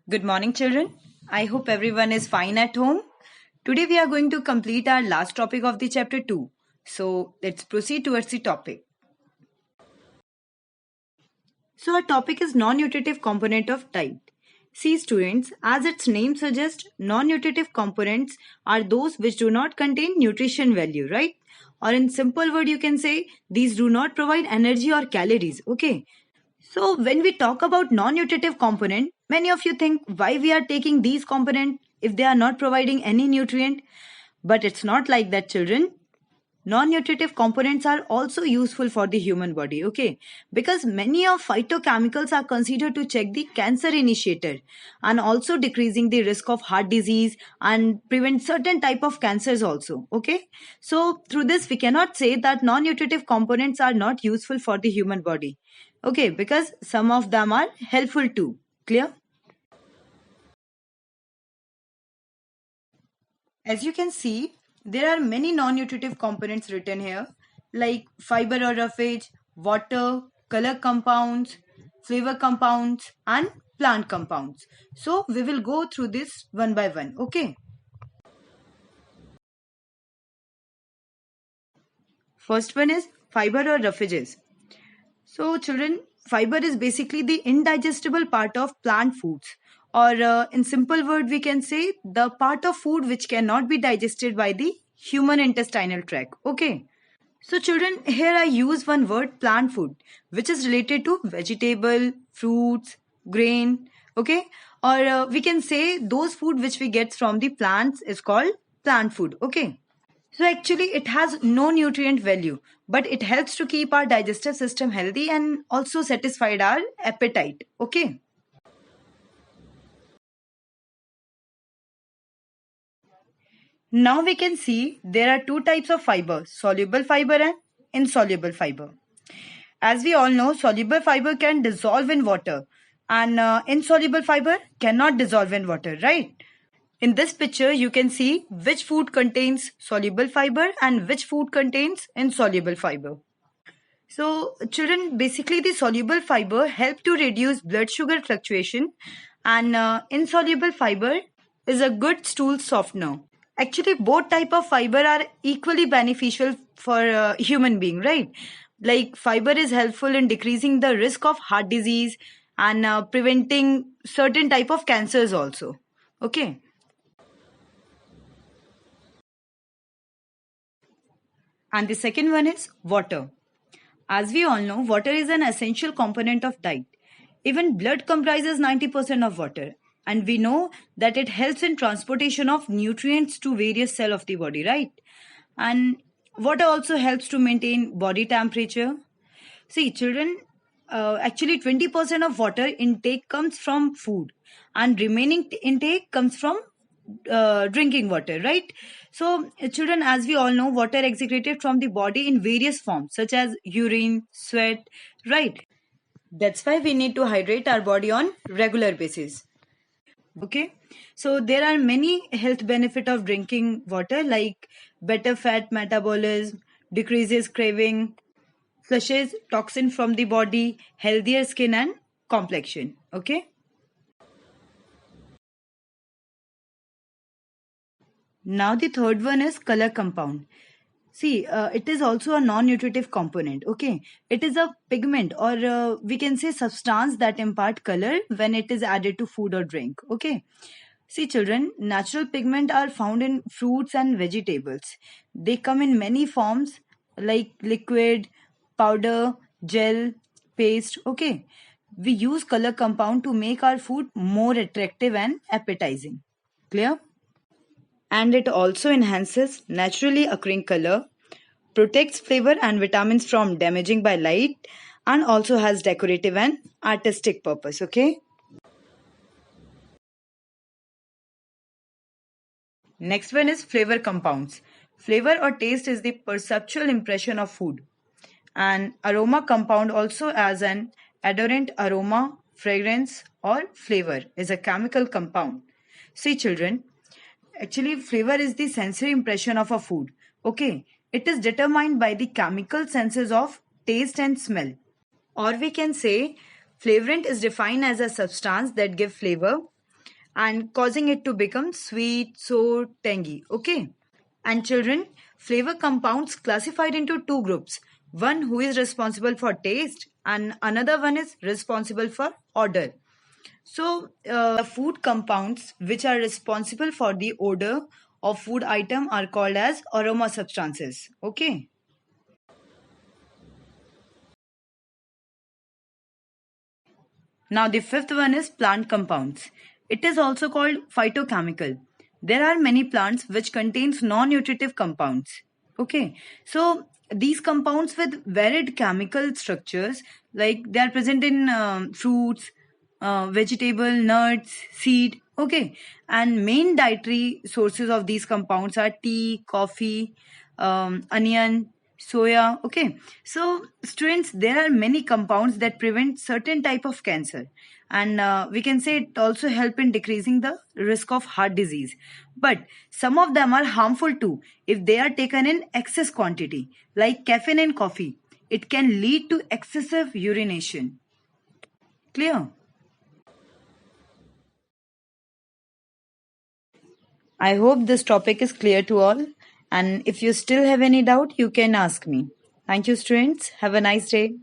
Good morning, children. I hope everyone is fine at home. Today we are going to complete our last topic of the chapter 2. So let's proceed towards the topic. So our topic is non-nutritive component of diet. See students, as its name suggests, non-nutritive components are those which do not contain nutrition value, right? Or in simple word you can say these do not provide energy or calories, okay? So when we talk about non-nutritive component, many of you think why we are taking these component if they are not providing any nutrient. But it's not like that, children. Non-nutritive components are also useful for the human body, okay? Because many of phytochemicals are considered to check the cancer initiator and also decreasing the risk of heart disease and prevent certain type of cancers also, okay? So through this, we cannot say that non-nutritive components are not useful for the human body, okay? Because some of them are helpful too. Clear? As you can see, there are many non-nutritive components written here like fiber or roughage, water, color compounds, flavor compounds and plant compounds. So we will go through this one by one, okay? First one is fiber or roughages. So children, fiber is basically the indigestible part of plant foods, or in simple word we can say the part of food which cannot be digested by the human intestinal tract, okay? So children, here I use one word plant food which is related to vegetable, fruits, grain, okay? Or we can say those food which we get from the plants is called plant food, okay? So actually it has no nutrient value, but it helps to keep our digestive system healthy and also satisfied our appetite, okay? Now we can see there are two types of fiber, soluble fiber and insoluble fiber. As we all know, soluble fiber can dissolve in water and insoluble fiber cannot dissolve in water, right? In this picture, you can see which food contains soluble fiber and which food contains insoluble fiber. So, children, basically the soluble fiber help to reduce blood sugar fluctuation and insoluble fiber is a good stool softener. Actually, both type of fiber are equally beneficial for a human being, right? Like fiber is helpful in decreasing the risk of heart disease and preventing certain type of cancers also. Okay. And the second one is water. As we all know, water is an essential component of diet. Even blood comprises 90% of water. And we know that it helps in transportation of nutrients to various cells of the body, right? And water also helps to maintain body temperature. See, children, actually 20% of water intake comes from food and remaining intake comes from drinking water, right? So, children, as we all know, water excreted from the body in various forms such as urine, sweat, right? That's why we need to hydrate our body on regular basis. Okay, so there are many health benefit of drinking water like better fat metabolism, decreases craving, flushes toxin from the body, healthier skin and complexion. Okay. Now the third one is color compound. See, it is also a non-nutritive component. Okay, it is a pigment or we can say substance that impart color when it is added to food or drink. Okay. See, children, natural pigment are found in fruits and vegetables. They come in many forms like liquid, powder, gel, paste. Okay. We use color compound to make our food more attractive and appetizing. Clear? And it also enhances naturally occurring color, protects flavor and vitamins from damaging by light, and also has decorative and artistic purpose. Okay. Next one is flavor compounds. Flavor or taste is the perceptual impression of food. And aroma compound also as an adorant aroma, fragrance or flavor is a chemical compound. See children, actually flavor is the sensory impression of a food. Okay, it is determined by the chemical senses of taste and smell. Or we can say flavorant is defined as a substance that give flavor. and causing it to become sweet, sour, tangy. Okay. And children, flavor compounds classified into two groups. One who is responsible for taste and another one is responsible for odor. So, food compounds which are responsible for the odor of food item are called as aroma substances. Okay. Now, the fifth one is plant compounds. It is also called phytochemical. There are many plants which contains non-nutritive compounds. Okay, so these compounds with varied chemical structures, like they are present in fruits, vegetable, nuts, seed. Okay, and main dietary sources of these compounds are tea, coffee, onion, soya. Okay, so students, there are many compounds that prevent certain type of cancer, and we can say it also help in decreasing the risk of heart disease. But some of them are harmful too if they are taken in excess quantity, like caffeine in coffee. It can lead to excessive urination. Clear? I hope this topic is clear to all. And if you still have any doubt, you can ask me. Thank you, students. Have a nice day.